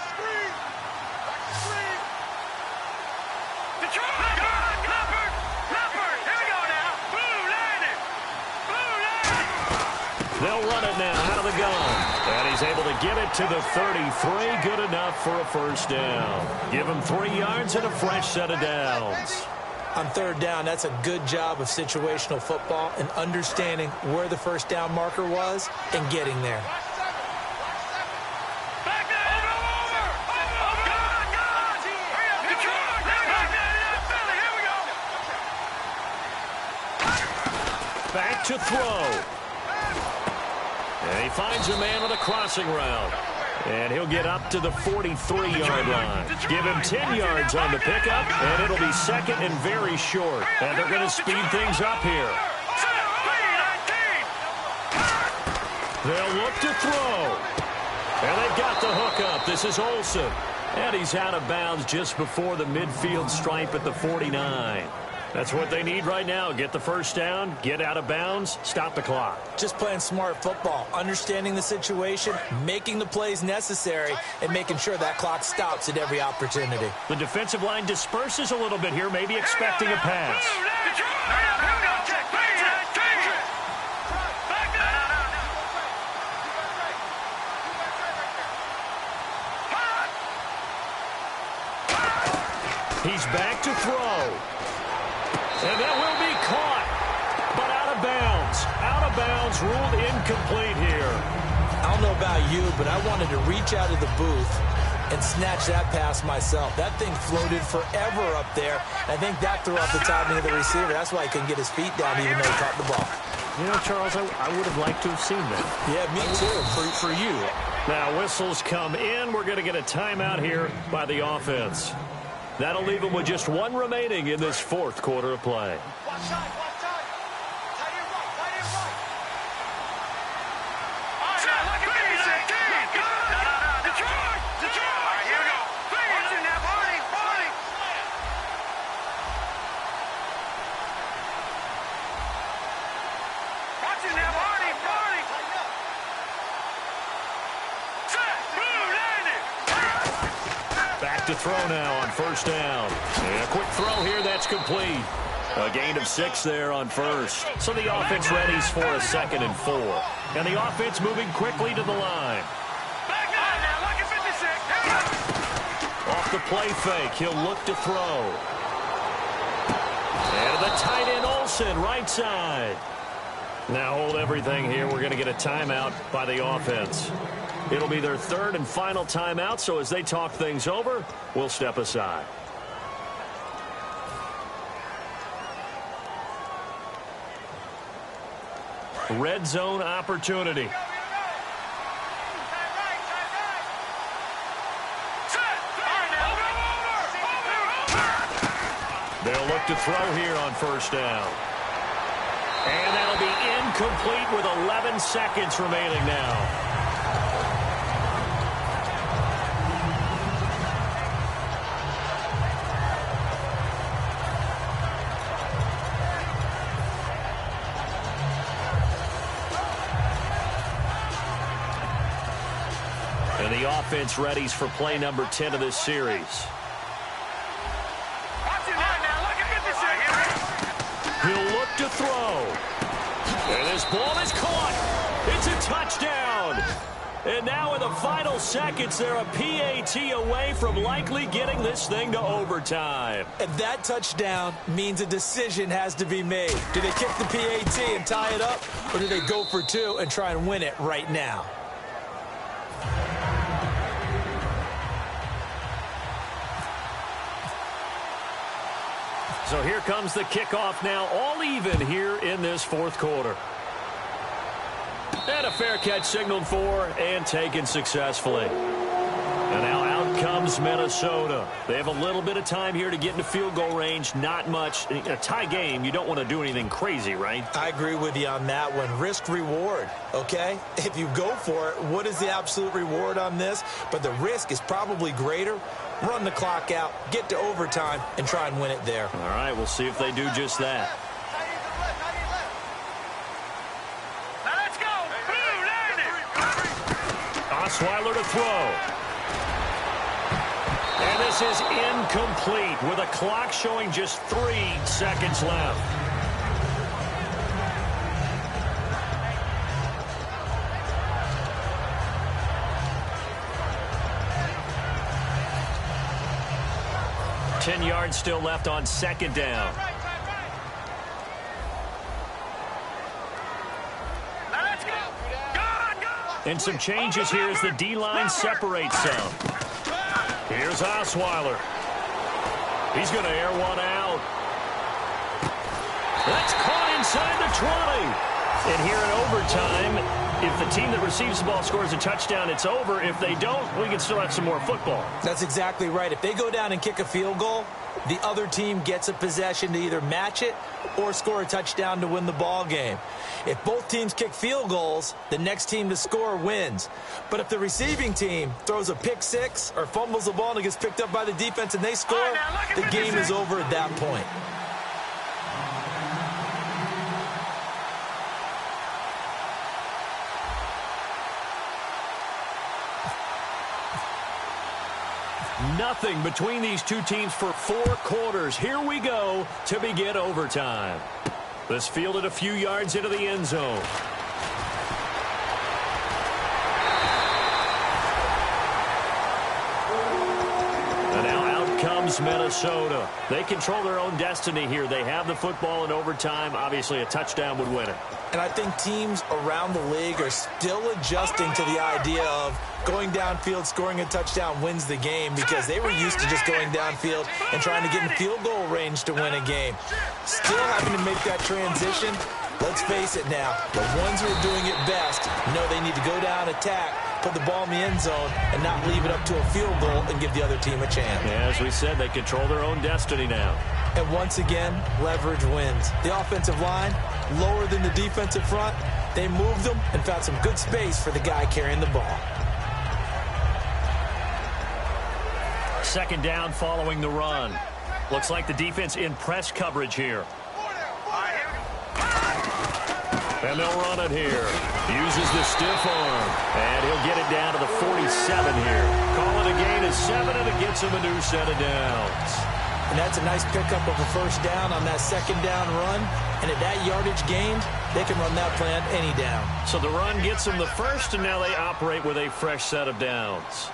They'll run it now out of the gun. And he's able to get it to the 33. Good enough for a 1st down. Give him 3 yards and a fresh set of downs. On 3rd down, that's a good job of situational football and understanding where the 1st down marker was and getting there. Back to throw. And he finds a man with a crossing route. And he'll get up to the 43-yard line. Give him 10 yards on the pickup, and it'll be 2nd and very short. And they're going to speed things up here. They'll look to throw. And they've got the hook up. This is Olsen. And he's out of bounds just before the midfield stripe at the 49. That's what they need right now. Get the 1st down, get out of bounds, stop the clock. Just playing smart football, understanding the situation, making the plays necessary, and making sure that clock stops at every opportunity. The defensive line disperses a little bit here, maybe expecting a pass. He's back to throw. And that will be caught, but out of bounds. Out of bounds, ruled incomplete here. I don't know about you, but I wanted to reach out of the booth and snatch that pass myself. That thing floated forever up there. I think that threw off the timing of the receiver. That's why he couldn't get his feet down even though he caught the ball. You know, Charles, I would have liked to have seen that. Yeah, me too, for you. Now, whistles come in. We're going to get a timeout here by the offense. That'll leave them with just 1 remaining in this 4th quarter of play. To throw now on 1st down. And a quick throw here, that's complete. A gain of 6 there on 1st. So the offense readies for a 2nd and 4. And the offense moving quickly to the line. Off the play fake, he'll look to throw. And the tight end Olsen, right side. Now hold everything here. We're going to get a timeout by the offense. It'll be their 3rd and final timeout, so as they talk things over, we'll step aside. Red zone opportunity. They'll look to throw here on 1st down. And that'll be incomplete with 11 seconds remaining now. And the offense readies for play number 10 of this series. He'll look to throw. And this ball is caught. It's a touchdown. And now in the final seconds, they're a PAT away from likely getting this thing to overtime. And that touchdown means a decision has to be made. Do they kick the PAT and tie it up, or do they go for two and try and win it right now? So here comes the kickoff now, all even here in this fourth quarter. And a fair catch signaled for and taken successfully. And now out comes Minnesota. They have a little bit of time here to get into field goal range. Not much. In a tie game, you don't want to do anything crazy, right? I agree with you on that one. Risk-reward, okay? If you go for it, what is the absolute reward on this? But the risk is probably greater. Run the clock out, get to overtime, and try and win it there. All right, we'll see if they do just that. Osweiler to throw. And this is incomplete with a clock showing just 3 seconds left. Ten yards still left on second down. And some changes here as the D-line separates some. Here's Osweiler. He's going to air one out. That's caught inside the 20. And here in overtime, if the team that receives the ball scores a touchdown, it's over. If they don't, we can still have some more football. That's exactly right. If they go down and kick a field goal, the other team gets a possession to either match it or score a touchdown to win the ball game. If both teams kick field goals, the next team to score wins. But if the receiving team throws a pick six or fumbles the ball and it gets picked up by the defense and they score, the game is over at that point. Nothing between these two teams for 4 quarters. Here we go to begin overtime. This fielded a few yards into the end zone. And now out comes Minnesota. They control their own destiny here. They have the football in overtime. Obviously, a touchdown would win it. And I think teams around the league are still adjusting to the idea of going downfield, scoring a touchdown wins the game, because they were used to just going downfield and trying to get in field goal range to win a game. Still having to make that transition. Let's face it now, the ones who are doing it best know they need to go down, attack, put the ball in the end zone, and not leave it up to a field goal and give the other team a chance. Yeah, as we said, they control their own destiny now. And once again, leverage wins. The offensive line, lower than the defensive front, they moved them and found some good space for the guy carrying the ball. Second down following the run. Looks like the defense in press coverage here. And they'll run it here. Uses the stiff arm. And he'll get it down to the 47 here. Call it a gain of 7, and it gets him a new set of downs. And that's a nice pickup of a first down on that second down run. And at that yardage gained, they can run that play on any down. So the run gets them the first, and now they operate with a fresh set of downs.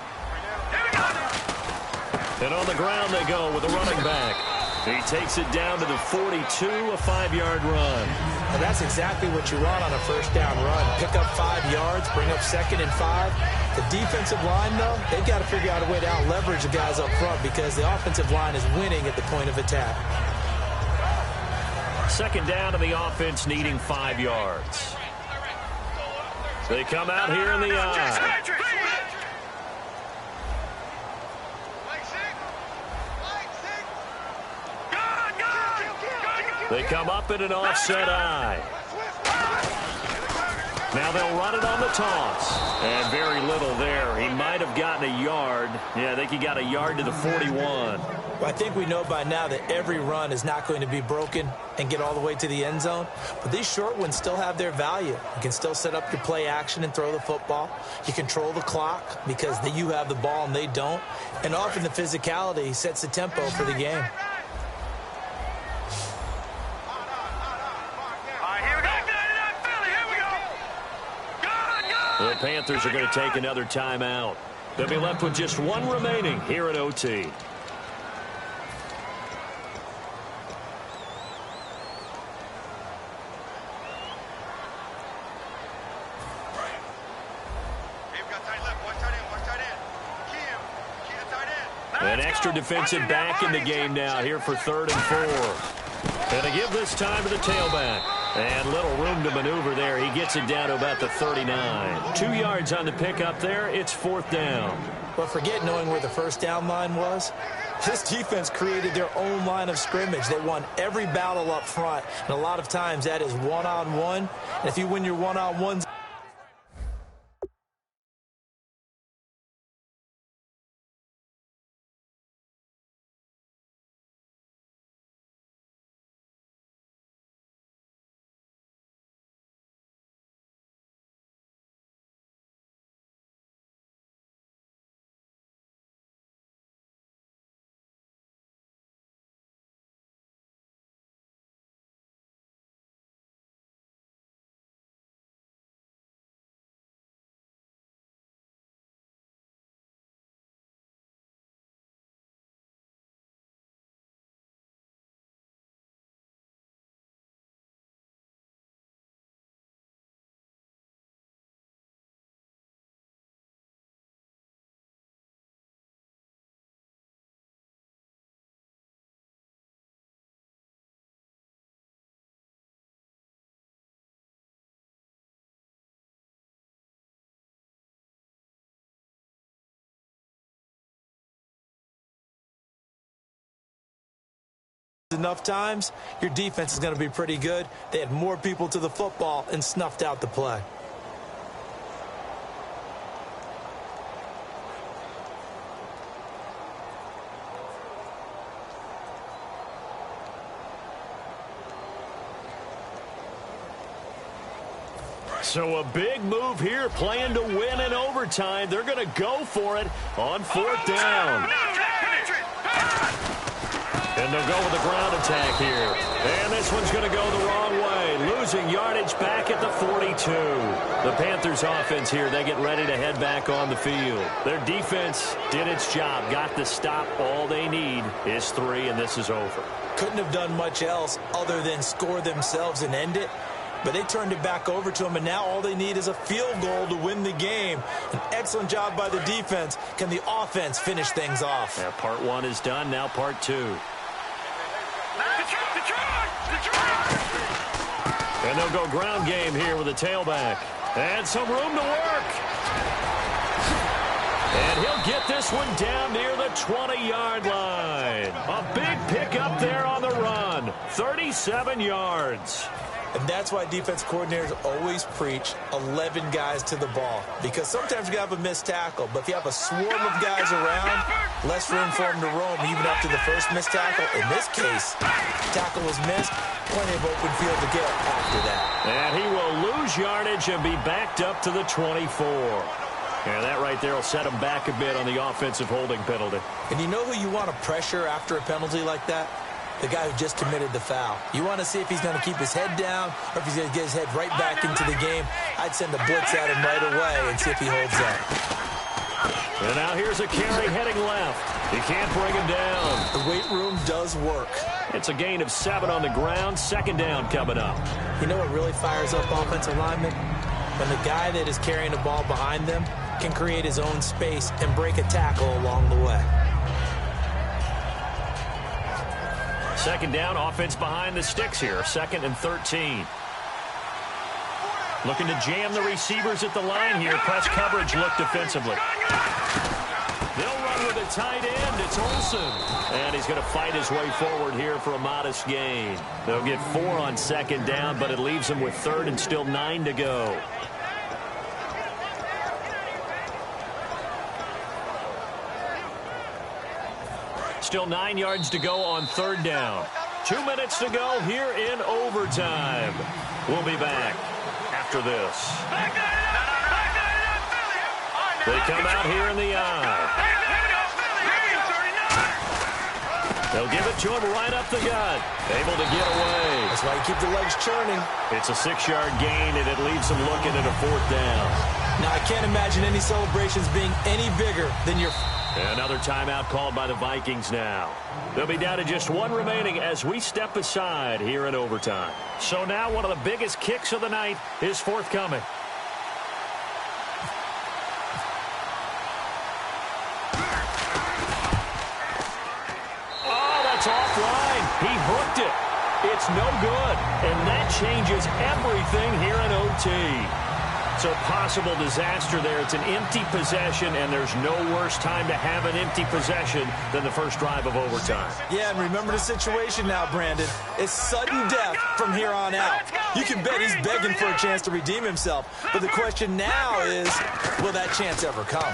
And on the ground they go with the running back. He takes it down to the 42, a 5-yard run. And that's exactly what you want on a first down run. Pick up 5 yards, bring up 2nd and 5. The defensive line, though, they've got to figure out a way to out-leverage the guys up front because the offensive line is winning at the point of attack. Second down, and the offense needing 5 yards. They come out here in the eye. They come up in an offset eye. Now they'll run it on the toss. And very little there. He might have gotten a yard. Yeah, I think he got a yard to the 41. Well, I think we know by now that every run is not going to be broken and get all the way to the end zone. But these short ones still have their value. You can still set up your play action and throw the football. You control the clock because you have the ball and they don't. And often the physicality sets the tempo for the game. The Panthers are going to take another timeout. They'll be left with just one remaining here at OT. An extra defensive back in the game now here for 3rd and 4. And to give this time to the tailback. And little room to maneuver there. He gets it down to about the 39. 2 yards on the pickup there. It's 4th down. But forget knowing where the first down line was. This defense created their own line of scrimmage. They won every battle up front. And a lot of times that is one-on-one. And if you win your one-on-ones, enough times, your defense is going to be pretty good. They had more people to the football and snuffed out the play. So a big move here, playing to win in overtime. They're going to go for it on 4th down. And they'll go with the ground attack here. And this one's going to go the wrong way. Losing yardage back at the 42. The Panthers offense here, they get ready to head back on the field. Their defense did its job, got the stop. All they need is 3, and this is over. Couldn't have done much else other than score themselves and end it. But they turned it back over to them, and now all they need is a field goal to win the game. An excellent job by the defense. Can the offense finish things off? Yeah, part 1 is done, now part 2. And they'll go ground game here with a tailback. And some room to work. And he'll get this one down near the 20-yard line. A big pickup there on the run. 37 yards. And that's why defense coordinators always preach 11 guys to the ball. Because sometimes you have a missed tackle, but if you have a swarm of guys around, less room for them to roam even after the first missed tackle. In this case, tackle was missed, plenty of open field to get after that. And he will lose yardage and be backed up to the 24. And that right there will set him back a bit on the offensive holding penalty. And you know who you want to pressure after a penalty like that? The guy who just committed the foul. You want to see if he's going to keep his head down or if he's going to get his head right back into the game. I'd send a blitz at him right away and see if he holds up. And now here's a carry heading left. He can't bring him down. The weight room does work. It's a gain of 7 on the ground. 2nd down coming up. You know what really fires up offensive linemen? When the guy that is carrying the ball behind them can create his own space and break a tackle along the way. 2nd down, offense behind the sticks here. 2nd and 13. Looking to jam the receivers at the line here. Press coverage look defensively. They'll run with a tight end. It's Olsen. And he's going to fight his way forward here for a modest gain. They'll get 4 on 2nd down, but it leaves them with 3rd and still 9 to go. Still 9 yards to go on 3rd down. 2 minutes to go here in overtime. We'll be back after this. They come out here in the eye. They'll give it to him right up the gut. Able to get away. That's why you keep the legs churning. It's a 6-yard gain, and it leaves them looking at a 4th down. Now, I can't imagine any celebrations being any bigger than your... Another timeout called by the Vikings now. They'll be down to just one remaining as we step aside here in overtime. So now one of the biggest kicks of the night is forthcoming. Oh, that's offline. He hooked it. It's no good. And that changes everything here in OT. So possible disaster there. It's an empty possession, and there's no worse time to have an empty possession than the first drive of overtime. Yeah, and remember the situation now, Brandon. It's sudden death from here on out. You can bet he's begging for a chance to redeem himself. But the question now is, will that chance ever come?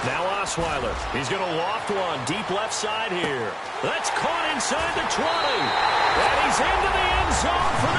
Now Osweiler. He's going to loft one deep left side here. That's caught inside the 20. And he's into the end zone for